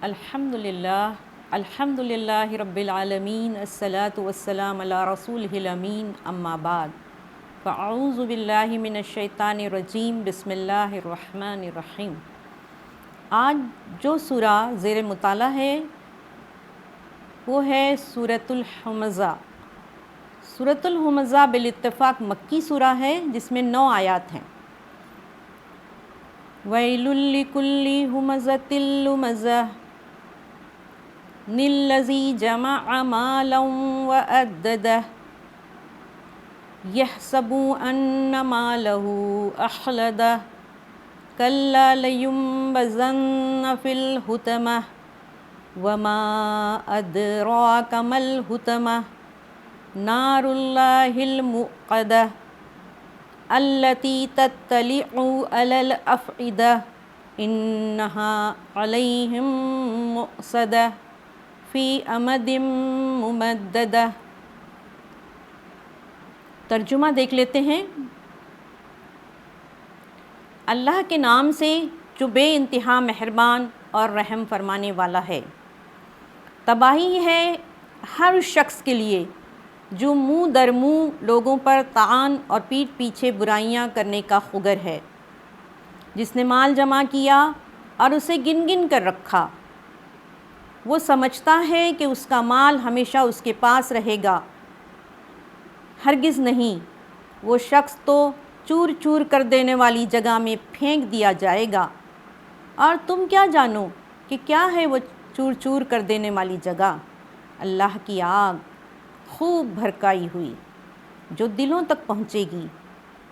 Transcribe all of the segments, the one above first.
الحمد للہ رب العالمین، الصلاۃ والسلام علی رسولہ الامین، اما بعد فاعوذ باللہ من الشیطان الرجیم، بسم اللہ الرحمن الرحیم۔ آج جو سورہ زیر مطالعہ ہے وہ ہے سورۃ الہمزہ۔ سورۃ الہمزہ بالاتفاق مکی سورہ ہے جس میں 9 آیات ہیں۔ وَيْلٌ لِكُلِّ هُمَزَةٍ لُمَزَةٍ الَّذِي جَمَعَ مَالًا وَعَدَّدَهُ يَحْسَبُ أَنَّ مَالَهُ أَخْلَدَهُ كَلَّا لَيُنبَذَنَّ فِي الْحُطَمَةِ وَمَا أَدْرَاكَ مَا الْحُطَمَةُ نَارُ اللَّهِ الْمُوقَدَةُ الَّتِي تَطَّلِعُ عَلَى الْأَفْئِدَةِ إِنَّهَا عَلَيْهِم مُّؤْصَدَةٌ فی امد ممددہ۔ ترجمہ دیکھ لیتے ہیں۔ اللہ کے نام سے جو بے انتہا مہربان اور رحم فرمانے والا ہے۔ تباہی ہے ہر شخص کے لیے جو منہ در منہ لوگوں پر طعن اور پیٹھ پیچھے برائیاں کرنے کا خگر ہے، جس نے مال جمع کیا اور اسے گن گن کر رکھا۔ وہ سمجھتا ہے کہ اس کا مال ہمیشہ اس کے پاس رہے گا، ہرگز نہیں، وہ شخص تو چور چور کر دینے والی جگہ میں پھینک دیا جائے گا۔ اور تم کیا جانو کہ کیا ہے وہ چور چور کر دینے والی جگہ؟ اللہ کی آگ خوب بھڑکائی ہوئی جو دلوں تک پہنچے گی،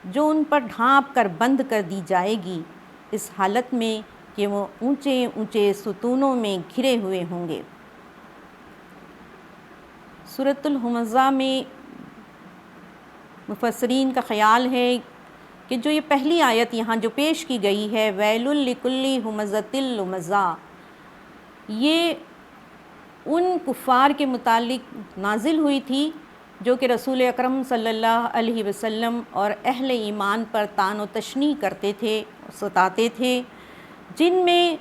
جو ان پر ڈھانپ کر بند کر دی جائے گی، اس حالت میں کہ وہ اونچے اونچے ستونوں میں گھرے ہوئے ہوں گے۔ سورۃ الہمزہ میں مفسرین کا خیال ہے کہ جو یہ پہلی آیت یہاں جو پیش کی گئی ہے، ویل لکل ہمزۃ لمزہ، یہ ان کفار کے متعلق نازل ہوئی تھی جو کہ رسول اکرم صلی اللہ علیہ وسلم اور اہل ایمان پر طعن و تشنیع کرتے تھے، ستاتے تھے، جن میں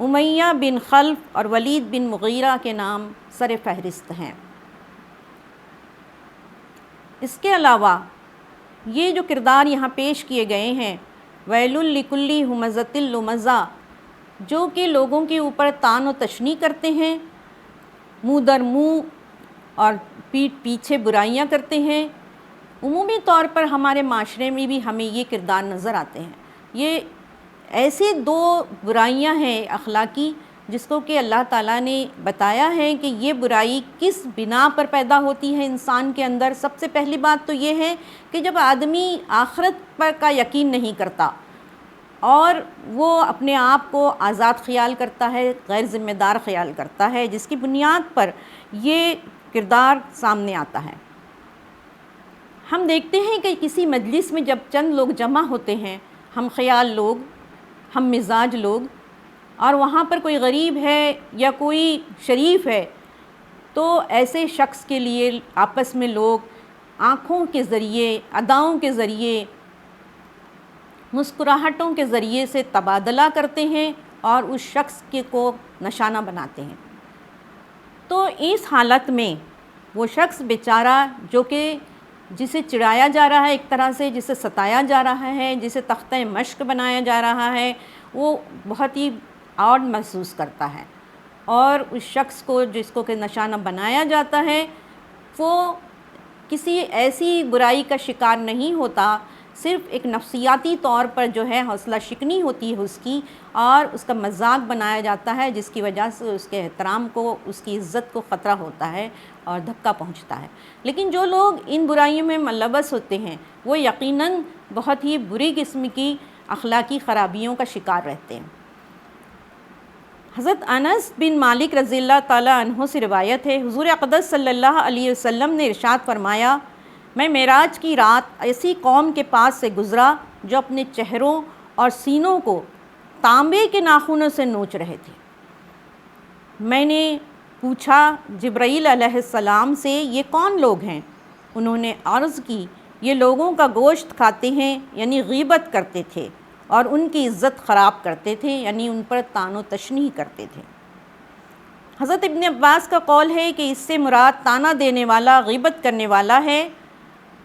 امیہ بن خلف اور ولید بن مغیرہ کے نام سر فہرست ہیں۔ اس کے علاوہ یہ جو کردار یہاں پیش کیے گئے ہیں، ویل لکل ہمزۃ لمزہ، جو کہ لوگوں کے اوپر طعن و تشنیع کرتے ہیں، منہ در منہ اور پیٹھ پیچھے برائیاں کرتے ہیں، عمومی طور پر ہمارے معاشرے میں بھی ہمیں یہ کردار نظر آتے ہیں۔ یہ ایسے 2 برائیاں ہیں اخلاقی جس کو کہ اللہ تعالیٰ نے بتایا ہے کہ یہ برائی کس بنا پر پیدا ہوتی ہے انسان کے اندر۔ سب سے پہلی بات تو یہ ہے کہ جب آدمی آخرت پر کا یقین نہیں کرتا اور وہ اپنے آپ کو آزاد خیال کرتا ہے، غیر ذمہ دار خیال کرتا ہے، جس کی بنیاد پر یہ کردار سامنے آتا ہے۔ ہم دیکھتے ہیں کہ کسی مجلس میں جب چند لوگ جمع ہوتے ہیں، ہم خیال لوگ، ہم مزاج لوگ، اور وہاں پر کوئی غریب ہے یا کوئی شریف ہے، تو ایسے شخص کے لیے آپس میں لوگ آنکھوں کے ذریعے، اداؤں کے ذریعے، مسکراہٹوں کے ذریعے سے تبادلہ کرتے ہیں اور اس شخص کو نشانہ بناتے ہیں۔ تو اس حالت میں وہ شخص بیچارہ جو کہ جسے چڑھایا جا رہا ہے، ایک طرح سے جسے ستایا جا رہا ہے، جسے تختہ مشق بنایا جا رہا ہے، وہ بہت ہی آڈ محسوس کرتا ہے، اور اس شخص کو جس کو کہ نشانہ بنایا جاتا ہے وہ کسی ایسی برائی کا شکار نہیں ہوتا، صرف ایک نفسیاتی طور پر جو ہے حوصلہ شکنی ہوتی ہے اس کی، اور اس کا مذاق بنایا جاتا ہے، جس کی وجہ سے اس کے احترام کو، اس کی عزت کو خطرہ ہوتا ہے اور دھکا پہنچتا ہے۔ لیکن جو لوگ ان برائیوں میں ملوث ہوتے ہیں وہ یقیناً بہت ہی بری قسم کی اخلاقی خرابیوں کا شکار رہتے ہیں۔ حضرت انس بن مالک رضی اللہ تعالیٰ عنہ سے روایت ہے، حضور اقدس صلی اللہ علیہ وسلم نے ارشاد فرمایا، میں معراج کی رات ایسی قوم کے پاس سے گزرا جو اپنے چہروں اور سینوں کو تانبے کے ناخنوں سے نوچ رہے تھے۔ میں نے پوچھا جبرائیل علیہ السلام سے، یہ کون لوگ ہیں؟ انہوں نے عرض کی، یہ لوگوں کا گوشت کھاتے ہیں، یعنی غیبت کرتے تھے، اور ان کی عزت خراب کرتے تھے، یعنی ان پر طعن و تشنیع کرتے تھے۔ حضرت ابن عباس کا قول ہے کہ اس سے مراد طعنہ دینے والا، غیبت کرنے والا ہے۔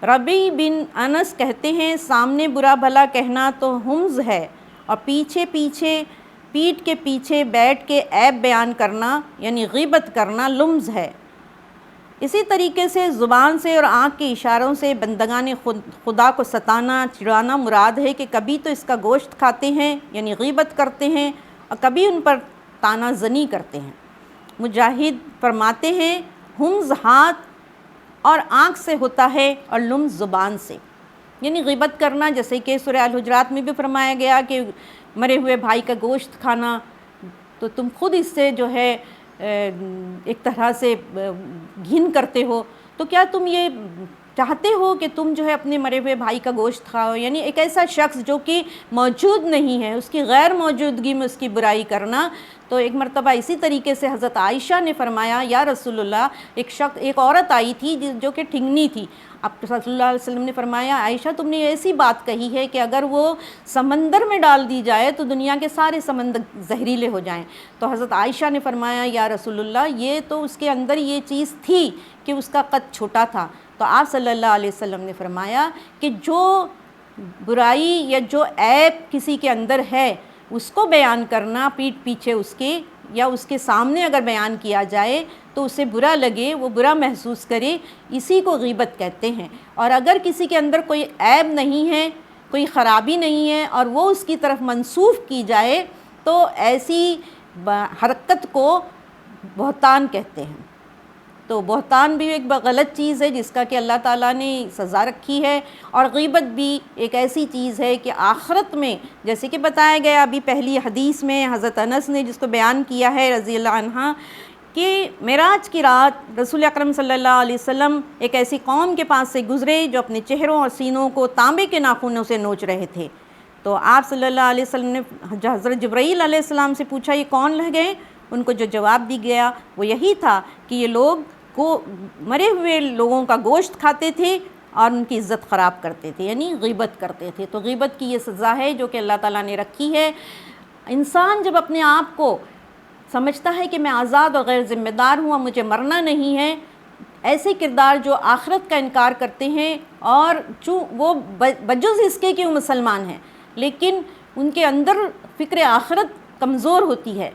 ربیع بن انس کہتے ہیں سامنے برا بھلا کہنا تو ہمز ہے، اور پیچھے پیٹھ کے پیچھے بیٹھ کے عیب بیان کرنا یعنی غیبت کرنا لمز ہے۔ اسی طریقے سے زبان سے اور آنکھ کے اشاروں سے بندگان خدا کو ستانا، چڑھانا مراد ہے کہ کبھی تو اس کا گوشت کھاتے ہیں یعنی غیبت کرتے ہیں، اور کبھی ان پر طعنہ زنی کرتے ہیں۔ مجاہد فرماتے ہیں ہمز ہاتھ اور آنکھ سے ہوتا ہے اور لمز زبان سے، یعنی غیبت کرنا، جیسے کہ سورہ الحجرات میں بھی فرمایا گیا کہ مرے ہوئے بھائی کا گوشت کھانا، تو تم خود اس سے جو ہے ایک طرح سے گھن کرتے ہو، تو کیا تم یہ چاہتے ہو کہ تم جو ہے اپنے مرے ہوئے بھائی کا گوشت کھاؤ؟ یعنی ایک ایسا شخص جو کہ موجود نہیں ہے، اس کی غیر موجودگی میں اس کی برائی کرنا۔ تو ایک مرتبہ اسی طریقے سے حضرت عائشہ نے فرمایا یا رسول اللہ، ایک عورت آئی تھی جو کہ ٹھنگنی تھی، اب صلی اللہ علیہ وسلم نے فرمایا عائشہ تم نے ایسی بات کہی ہے کہ اگر وہ سمندر میں ڈال دی جائے تو دنیا کے سارے سمندر زہریلے ہو جائیں۔ تو حضرت عائشہ نے فرمایا یا رسول اللہ یہ تو اس کے اندر یہ چیز تھی کہ اس کا قد چھوٹا تھا۔ تو آپ صلی اللہ علیہ وسلم نے فرمایا کہ جو برائی یا جو عیب کسی کے اندر ہے اس کو بیان کرنا پیٹھ پیچھے اس کے یا اس کے سامنے اگر بیان کیا جائے تو اسے برا لگے، وہ برا محسوس کرے، اسی کو غیبت کہتے ہیں۔ اور اگر کسی کے اندر کوئی عیب نہیں ہے، کوئی خرابی نہیں ہے اور وہ اس کی طرف منسوب کی جائے تو ایسی حرکت کو بہتان کہتے ہیں۔ تو بہتان بھی ایک غلط چیز ہے جس کا کہ اللہ تعالیٰ نے سزا رکھی ہے، اور غیبت بھی ایک ایسی چیز ہے کہ آخرت میں جیسے کہ بتایا گیا ابھی پہلی حدیث میں حضرت انس نے جس کو بیان کیا ہے رضی اللہ عنہ کہ معراج کی رات رسول اکرم صلی اللہ علیہ وسلم ایک ایسی قوم کے پاس سے گزرے جو اپنے چہروں اور سینوں کو تانبے کے ناخنوں سے نوچ رہے تھے۔ تو آپ صلی اللہ علیہ وسلم نے حضرت جبرائیل علیہ السلام سے پوچھا یہ کون لگ گئے؟ ان کو جو جواب دی گیا وہ یہی تھا کہ یہ لوگ مرے ہوئے لوگوں کا گوشت کھاتے تھے اور ان کی عزت خراب کرتے تھے، یعنی غیبت کرتے تھے۔ تو غیبت کی یہ سزا ہے جو کہ اللہ تعالیٰ نے رکھی ہے۔ انسان جب اپنے آپ کو سمجھتا ہے کہ میں آزاد اور غیر ذمہ دار ہوں اور مجھے مرنا نہیں ہے، ایسے کردار جو آخرت کا انکار کرتے ہیں اور وہ بجز اس کے کہ وہ مسلمان ہیں لیکن ان کے اندر فکر آخرت کمزور ہوتی ہے،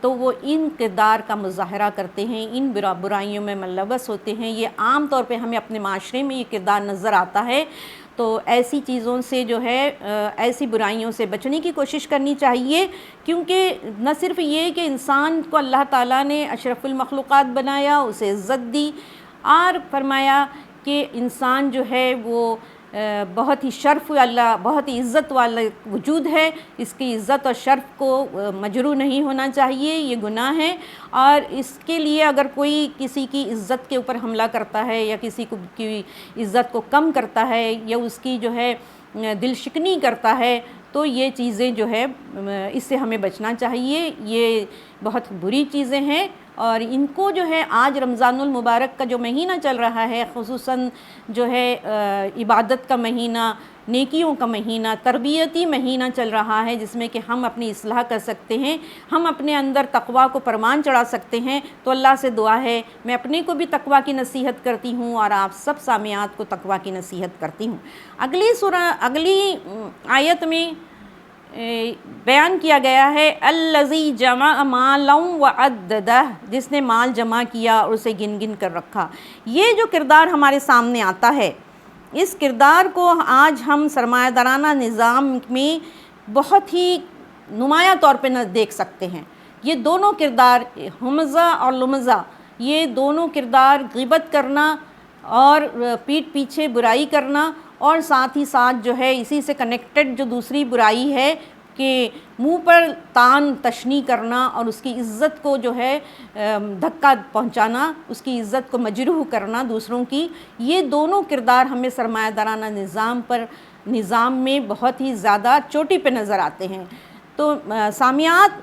تو وہ ان کردار کا مظاہرہ کرتے ہیں، ان برائیوں میں ملوث ہوتے ہیں۔ یہ عام طور پہ ہمیں اپنے معاشرے میں یہ کردار نظر آتا ہے۔ تو ایسی چیزوں سے جو ہے ایسی برائیوں سے بچنے کی کوشش کرنی چاہیے، کیونکہ نہ صرف یہ کہ انسان کو اللہ تعالیٰ نے اشرف المخلوقات بنایا، اسے عزت دی، اور فرمایا کہ انسان جو ہے وہ بہت ہی شرف والا، بہت ہی عزت والا وجود ہے، اس کی عزت اور شرف کو مجروح نہیں ہونا چاہیے، یہ گناہ ہے۔ اور اس کے لیے اگر کوئی کسی کی عزت کے اوپر حملہ کرتا ہے یا کسی کو کی عزت کو کم کرتا ہے یا اس کی جو ہے دل شکنی کرتا ہے تو یہ چیزیں جو ہے اس سے ہمیں بچنا چاہیے، یہ بہت بری چیزیں ہیں۔ اور ان کو جو ہے آج رمضان المبارک کا جو مہینہ چل رہا ہے، خصوصاً جو ہے عبادت کا مہینہ، نیکیوں کا مہینہ، تربیتی مہینہ چل رہا ہے جس میں کہ ہم اپنی اصلاح کر سکتے ہیں، ہم اپنے اندر تقویٰ کو پرمان چڑھا سکتے ہیں۔ تو اللہ سے دعا ہے، میں اپنے کو بھی تقویٰ کی نصیحت کرتی ہوں اور آپ سب سامعات کو تقویٰ کی نصیحت کرتی ہوں۔ اگلی آیت میں بیان کیا گیا ہے الذی جمع مالا وعددہ، جس نے مال جمع کیا اور اسے گن گن کر رکھا۔ یہ جو کردار ہمارے سامنے آتا ہے، اس کردار کو آج ہم سرمایہ دارانہ نظام میں بہت ہی نمایاں طور پہ دیکھ سکتے ہیں۔ یہ دونوں کردار ہمزہ اور لمزہ، یہ دونوں کردار غیبت کرنا اور پیٹھ پیچھے برائی کرنا، اور ساتھ ہی ساتھ جو ہے اسی سے کنیکٹڈ جو دوسری برائی ہے کہ منہ پر تان تشنی کرنا اور اس کی عزت کو جو ہے دھکا پہنچانا، اس کی عزت کو مجروح کرنا دوسروں کی، یہ دونوں کردار ہمیں سرمایہ دارانہ نظام میں بہت ہی زیادہ چوٹی پہ نظر آتے ہیں۔ تو سامعات،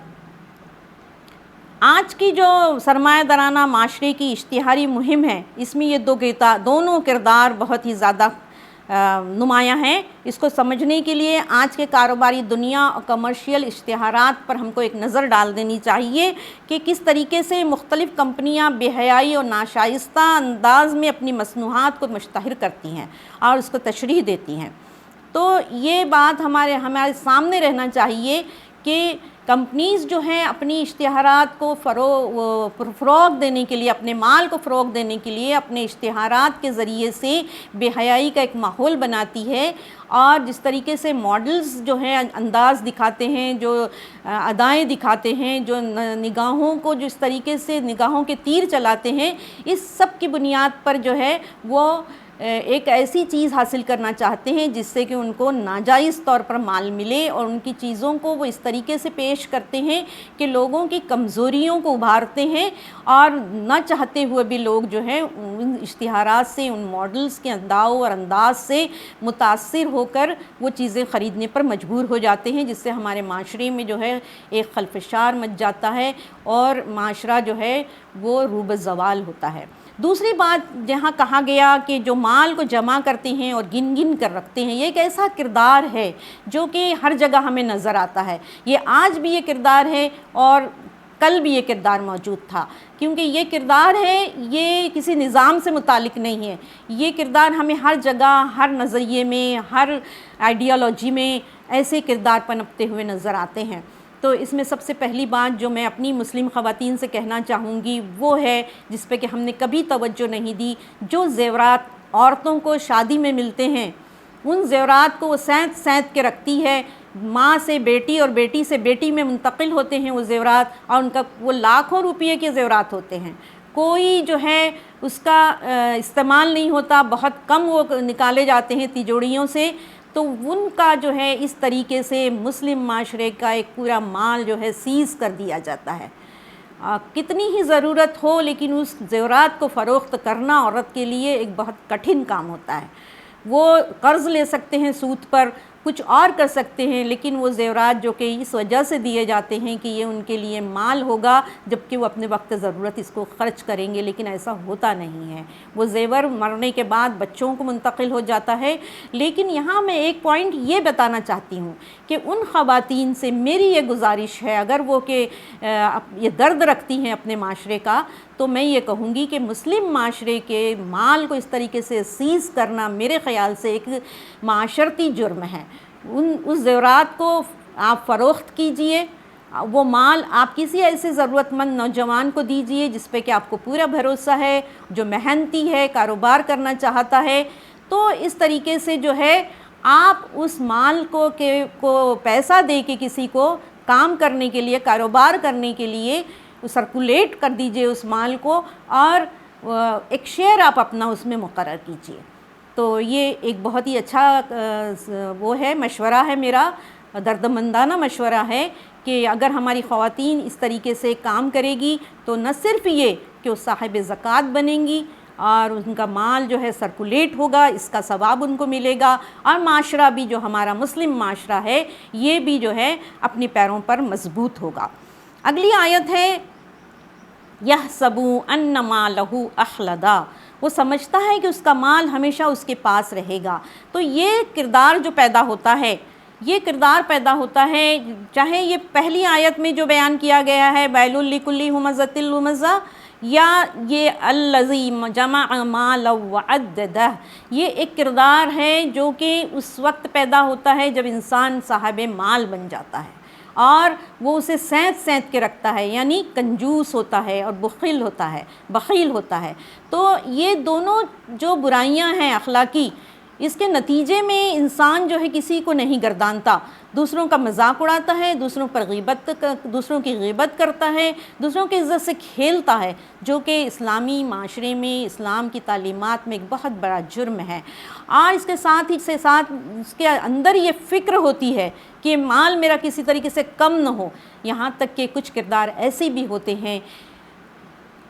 آج کی جو سرمایہ دارانہ معاشرے کی اشتہاری مہم ہے، اس میں یہ دونوں کردار بہت ہی زیادہ نمایاں ہیں۔ اس کو سمجھنے کے لیے آج کے کاروباری دنیا اور کمرشیل اشتہارات پر ہم کو ایک نظر ڈال دینی چاہیے کہ کس طریقے سے مختلف کمپنیاں بے حیائی اور ناشائستہ انداز میں اپنی مصنوعات کو مشتہر کرتی ہیں اور اس کو تشریح دیتی ہیں۔ تو یہ بات ہمارے سامنے رہنا چاہیے کہ کمپنیز جو ہیں اپنی اشتہارات کو فروغ دینے کے لیے، اپنے مال کو فروغ دینے کے لیے اپنے اشتہارات کے ذریعے سے بے حیائی کا ایک ماحول بناتی ہے، اور جس طریقے سے ماڈلز جو ہیں انداز دکھاتے ہیں، جو ادائیں دکھاتے ہیں، جو نگاہوں کو جس طریقے سے نگاہوں کے تیر چلاتے ہیں، اس سب کی بنیاد پر جو ہے وہ ایک ایسی چیز حاصل کرنا چاہتے ہیں جس سے کہ ان کو ناجائز طور پر مال ملے، اور ان کی چیزوں کو وہ اس طریقے سے پیش کرتے ہیں کہ لوگوں کی کمزوریوں کو ابھارتے ہیں، اور نہ چاہتے ہوئے بھی لوگ جو ہیں ان اشتہارات سے، ان ماڈلز کے اداؤں اور انداز سے متاثر ہو کر وہ چیزیں خریدنے پر مجبور ہو جاتے ہیں، جس سے ہمارے معاشرے میں جو ہے ایک خلفشار مچ جاتا ہے اور معاشرہ جو ہے وہ روبہ زوال ہوتا ہے۔ دوسری بات جہاں کہا گیا کہ جو مال کو جمع کرتے ہیں اور گن گن کر رکھتے ہیں، یہ ایک ایسا کردار ہے جو کہ ہر جگہ ہمیں نظر آتا ہے۔ یہ آج بھی یہ کردار ہے اور کل بھی یہ کردار موجود تھا، کیونکہ یہ کردار ہے، یہ کسی نظام سے متعلق نہیں ہے۔ یہ کردار ہمیں ہر جگہ، ہر نظریے میں، ہر آئیڈیالوجی میں ایسے کردار پنپتے ہوئے نظر آتے ہیں۔ تو اس میں سب سے پہلی بات جو میں اپنی مسلم خواتین سے کہنا چاہوں گی وہ ہے، جس پہ کہ ہم نے کبھی توجہ نہیں دی، جو زیورات عورتوں کو شادی میں ملتے ہیں ان زیورات کو وہ سینت سینت کے رکھتی ہے، ماں سے بیٹی اور بیٹی سے بیٹی میں منتقل ہوتے ہیں وہ زیورات، اور ان کا وہ لاکھوں روپے کے زیورات ہوتے ہیں، کوئی جو ہے اس کا استعمال نہیں ہوتا، بہت کم وہ نکالے جاتے ہیں تجوڑیوں سے۔ تو ان کا جو ہے اس طریقے سے مسلم معاشرے کا ایک پورا مال جو ہے سیز کر دیا جاتا ہے۔ کتنی ہی ضرورت ہو لیکن اس زیورات کو فروخت کرنا عورت کے لیے ایک بہت کٹھن کام ہوتا ہے۔ وہ قرض لے سکتے ہیں سود پر، کچھ اور کر سکتے ہیں، لیکن وہ زیورات جو کہ اس وجہ سے دیے جاتے ہیں کہ یہ ان کے لیے مال ہوگا، جبکہ وہ اپنے وقت ضرورت اس کو خرچ کریں گے، لیکن ایسا ہوتا نہیں ہے۔ وہ زیور مرنے کے بعد بچوں کو منتقل ہو جاتا ہے۔ لیکن یہاں میں ایک پوائنٹ یہ بتانا چاہتی ہوں کہ ان خواتین سے میری یہ گزارش ہے، اگر وہ کہ یہ درد رکھتی ہیں اپنے معاشرے کا، تو میں یہ کہوں گی کہ مسلم معاشرے کے مال کو اس طریقے سے سیز کرنا میرے خیال سے ایک معاشرتی جرم ہے۔ اس زیورات کو آپ فروخت کیجئے، وہ مال آپ کسی ایسے ضرورت مند نوجوان کو دیجئے جس پہ کہ آپ کو پورا بھروسہ ہے، جو محنتی ہے، کاروبار کرنا چاہتا ہے۔ تو اس طریقے سے جو ہے آپ اس مال کو پیسہ دے کے کسی کو کام کرنے کے لیے، کاروبار کرنے کے لیے سرکولیٹ کر دیجئے اس مال کو، اور ایک شیئر آپ اپنا اس میں مقرر کیجئے۔ تو یہ ایک بہت ہی اچھا وہ ہے، مشورہ ہے میرا، دردمندانہ مشورہ ہے کہ اگر ہماری خواتین اس طریقے سے کام کرے گی تو نہ صرف یہ کہ وہ صاحب زکوٰۃ بنیں گی اور ان کا مال جو ہے سرکولیٹ ہوگا، اس کا ثواب ان کو ملے گا، اور معاشرہ بھی جو ہمارا مسلم معاشرہ ہے یہ بھی جو ہے اپنے پیروں پر مضبوط ہوگا۔ اگلی آیت ہے یحسبوا ان مالہ اخلدا، وہ سمجھتا ہے کہ اس کا مال ہمیشہ اس کے پاس رہے گا۔ تو یہ کردار جو پیدا ہوتا ہے، یہ کردار پیدا ہوتا ہے، چاہے یہ پہلی آیت میں جو بیان کیا گیا ہے ویل لکل ہمزۃ لمزہ، یا یہ الذی جمع مالا وعددہ، یہ ایک کردار ہے جو کہ اس وقت پیدا ہوتا ہے جب انسان صاحب مال بن جاتا ہے اور وہ اسے سینت سینت کے رکھتا ہے، یعنی کنجوس ہوتا ہے اور بخیل ہوتا ہے۔ تو یہ دونوں جو برائیاں ہیں اخلاقی، اس کے نتیجے میں انسان جو ہے کسی کو نہیں گردانتا، دوسروں کا مذاق اڑاتا ہے، دوسروں کی غیبت کرتا ہے، دوسروں کی عزت سے کھیلتا ہے، جو کہ اسلامی معاشرے میں، اسلام کی تعلیمات میں ایک بہت بڑا جرم ہے۔ اور اس کے ساتھ اس کے اندر یہ فکر ہوتی ہے کہ مال میرا کسی طریقے سے کم نہ ہو، یہاں تک کہ کچھ کردار ایسے بھی ہوتے ہیں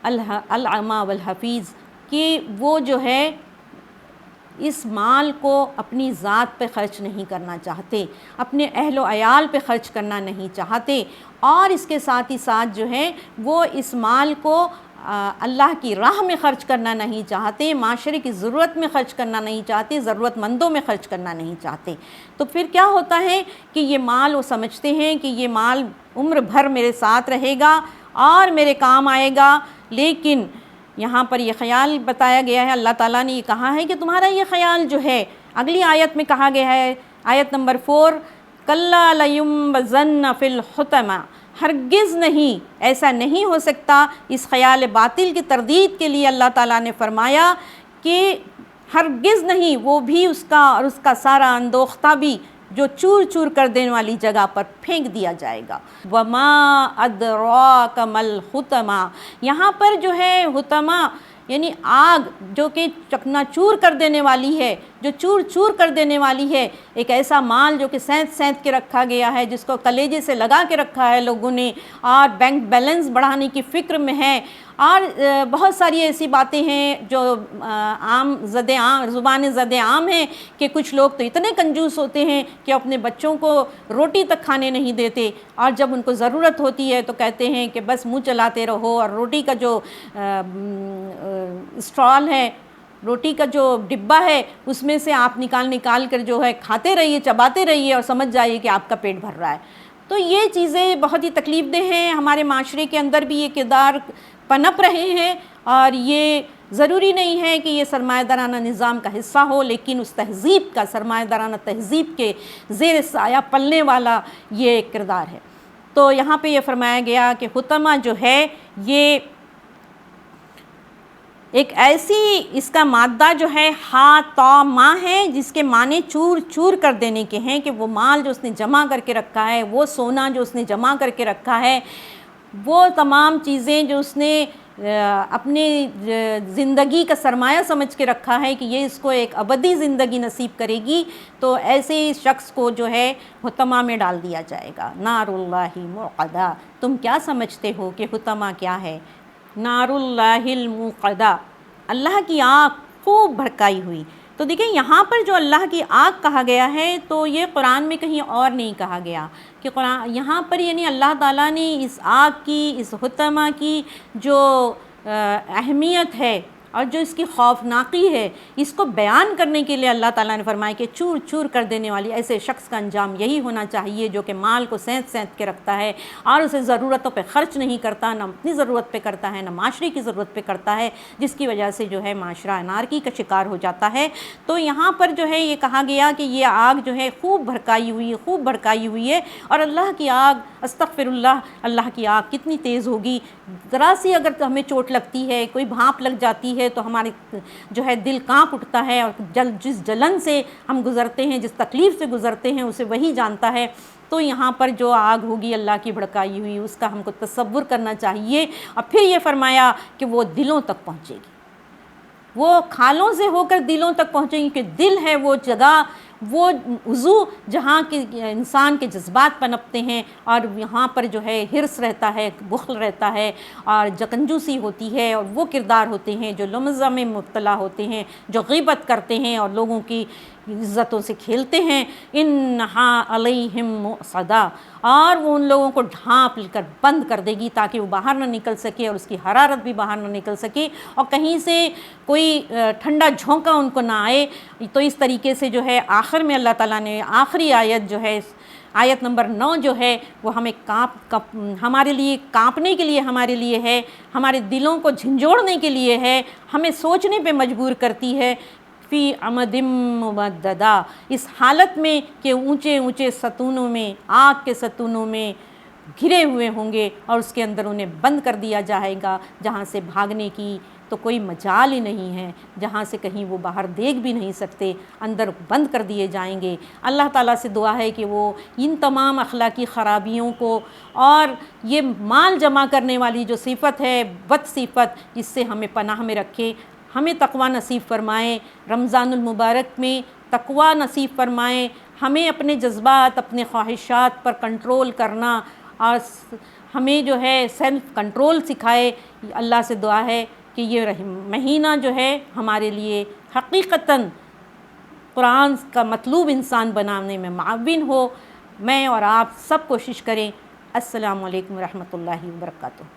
العما والحفیظ کہ وہ جو ہے اس مال کو اپنی ذات پہ خرچ نہیں کرنا چاہتے، اپنے اہل و عیال پہ خرچ کرنا نہیں چاہتے، اور اس کے ساتھ ہی ساتھ جو ہے وہ اس مال کو اللہ کی راہ میں خرچ کرنا نہیں چاہتے، معاشرے کی ضرورت میں خرچ کرنا نہیں چاہتے، ضرورت مندوں میں خرچ کرنا نہیں چاہتے، تو پھر کیا ہوتا ہے کہ یہ مال وہ سمجھتے ہیں کہ یہ مال عمر بھر میرے ساتھ رہے گا اور میرے کام آئے گا۔ لیکن یہاں پر یہ خیال بتایا گیا ہے، اللہ تعالیٰ نے یہ کہا ہے کہ تمہارا یہ خیال جو ہے، اگلی آیت میں کہا گیا ہے، آیت نمبر 4، کَلَّا لَيُنبَذَنَّ فِي الْحُطَمَةِ، ہرگز نہیں، ایسا نہیں ہو سکتا۔ اس خیال باطل کی تردید کے لیے اللہ تعالیٰ نے فرمایا کہ ہرگز نہیں، وہ بھی اس کا اور اس کا سارا اندوختہ بھی جو چور چور کر دینے والی جگہ پر پھینک دیا جائے گا۔ وَمَا أَدْرَاكَ مَا الْحُطَمَةُ، یہاں پر جو ہے حطمہ یعنی آگ جو کہ چکنا چور کر دینے والی ہے، جو چور چور کر دینے والی ہے، ایک ایسا مال جو کہ سینت سینت کے رکھا گیا ہے، جس کو کلیجے سے لگا کے رکھا ہے لوگوں نے، اور بینک بیلنس بڑھانے کی فکر میں ہے، اور بہت ساری ایسی باتیں ہیں جو عام زبان زد عام ہیں کہ کچھ لوگ تو اتنے کنجوس ہوتے ہیں کہ اپنے بچوں کو روٹی تک کھانے نہیں دیتے، اور جب ان کو ضرورت ہوتی ہے تو کہتے ہیں کہ بس منہ چلاتے رہو، اور روٹی کا جو اسٹال ہے، روٹی کا جو ڈبہ ہے، اس میں سے آپ نکال کر جو ہے کھاتے رہیے، چباتے رہیے، اور سمجھ جائیے کہ آپ کا پیٹ بھر رہا ہے۔ تو یہ چیزیں بہت ہی تکلیف دہ ہیں، ہمارے معاشرے کے اندر بھی یہ کردار پنپ رہے ہیں، اور یہ ضروری نہیں ہے کہ یہ سرمایہ دارانہ نظام کا حصہ ہو، لیکن اس تہذیب کا، سرمایہ دارانہ تہذیب کے زیر سایہ پلنے والا یہ ایک کردار ہے۔ تو یہاں پہ یہ فرمایا گیا کہ حطمہ جو ہے یہ ایک ایسی، اس کا مادہ جو ہے حاطمہ ہے، جس کے معنی چور چور کر دینے کے ہیں، کہ وہ مال جو اس نے جمع کر کے رکھا ہے، وہ سونا جو اس نے جمع کر کے رکھا ہے، وہ تمام چیزیں جو اس نے اپنی زندگی کا سرمایہ سمجھ کے رکھا ہے کہ یہ اس کو ایک ابدی زندگی نصیب کرے گی، تو ایسے شخص کو جو ہے حطمہ میں ڈال دیا جائے گا۔ نار اللہ موقدہ، تم کیا سمجھتے ہو کہ حطمہ کیا ہے؟ نار اللہ الموقدہ، اللہ کی آگ خوب بھڑکائی ہوئی۔ تو دیکھیں یہاں پر جو اللہ کی آگ کہا گیا ہے، تو یہ قرآن میں کہیں اور نہیں کہا گیا، کہ قرآن یہاں پر یعنی اللہ تعالیٰ نے اس آگ کی، اس حطمہ کی جو اہمیت ہے اور جو اس کی خوفناکی ہے، اس کو بیان کرنے کے لیے اللہ تعالیٰ نے فرمایا کہ چور چور کر دینے والی ایسے شخص کا انجام یہی ہونا چاہیے، جو کہ مال کو سینت سینت کے رکھتا ہے اور اسے ضرورتوں پہ خرچ نہیں کرتا، نہ اپنی ضرورت پہ کرتا ہے، نہ معاشرے کی ضرورت پہ کرتا ہے، جس کی وجہ سے جو ہے معاشرہ انارکی کا شکار ہو جاتا ہے۔ تو یہاں پر جو ہے یہ کہا گیا کہ یہ آگ جو ہے خوب بھڑکائی ہوئی ہے، اور اللہ کی آگ، استغفر اللہ، اللہ کی آگ کتنی تیز ہوگی، ذرا سی اگر ہمیں چوٹ لگتی ہے، کوئی بھانپ لگ جاتی ہے تو ہمارے جو ہے دل کانپ اٹھتا ہے، اور جس جلن سے ہم گزرتے ہیں، جس تکلیف سے گزرتے ہیں، اسے وہی جانتا ہے۔ تو یہاں پر جو آگ ہوگی اللہ کی بھڑکائی ہوئی، اس کا ہم کو تصور کرنا چاہیے، اور پھر یہ فرمایا کہ وہ دلوں تک پہنچے گی، وہ کھالوں سے ہو کر دلوں تک پہنچے گی، کہ دل ہے وہ جگہ، وہ عضو جہاں کے انسان کے جذبات پنپتے ہیں، اور یہاں پر جو ہے حرص رہتا ہے، بخل رہتا ہے، اور کنجوسی ہوتی ہے، اور وہ کردار ہوتے ہیں جو لمزہ میں مبتلا ہوتے ہیں، جو غیبت کرتے ہیں اور لوگوں کی عزتوں سے کھیلتے ہیں۔ انہا علیہم مؤصدہ، اور وہ ان لوگوں کو ڈھانپ کر بند کر دے گی تاکہ وہ باہر نہ نکل سکے، اور اس کی حرارت بھی باہر نہ نکل سکے، اور کہیں سے کوئی ٹھنڈا جھونکا ان کو نہ آئے۔ تو اس طریقے سے جو ہے آخر میں اللہ تعالیٰ نے آخری آیت جو ہے، آیت نمبر 9 جو ہے، وہ ہمیں ہمارے لیے کانپنے کے لیے ہمارے لیے ہے، ہمارے دلوں کو جھنجھوڑنے کے لیے ہے، ہمیں سوچنے پہ مجبور کرتی ہے۔ فی عمد ممددہ، اس حالت میں کہ اونچے اونچے ستونوں میں، آگ کے ستونوں میں گھرے ہوئے ہوں گے، اور اس کے اندر انہیں بند کر دیا جائے گا، جہاں سے بھاگنے کی تو کوئی مجال ہی نہیں ہے، جہاں سے کہیں وہ باہر دیکھ بھی نہیں سکتے، اندر بند کر دیے جائیں گے۔ اللہ تعالیٰ سے دعا ہے کہ وہ ان تمام اخلاقی خرابیوں کو اور یہ مال جمع کرنے والی جو صفت ہے، بد صفت، اس سے ہمیں پناہ میں رکھے، ہمیں تقوی نصیب فرمائے، رمضان المبارک میں تقوی نصیب فرمائے، ہمیں اپنے جذبات، اپنے خواہشات پر کنٹرول کرنا، اور ہمیں جو ہے سیلف کنٹرول سکھائے۔ اللہ سے دعا ہے کہ یہ مہینہ جو ہے ہمارے لیے حقیقتاً قرآن کا مطلوب انسان بنانے میں معاون ہو۔ میں اور آپ سب کوشش کریں۔ السلام علیکم ورحمۃ اللہ وبرکاتہ۔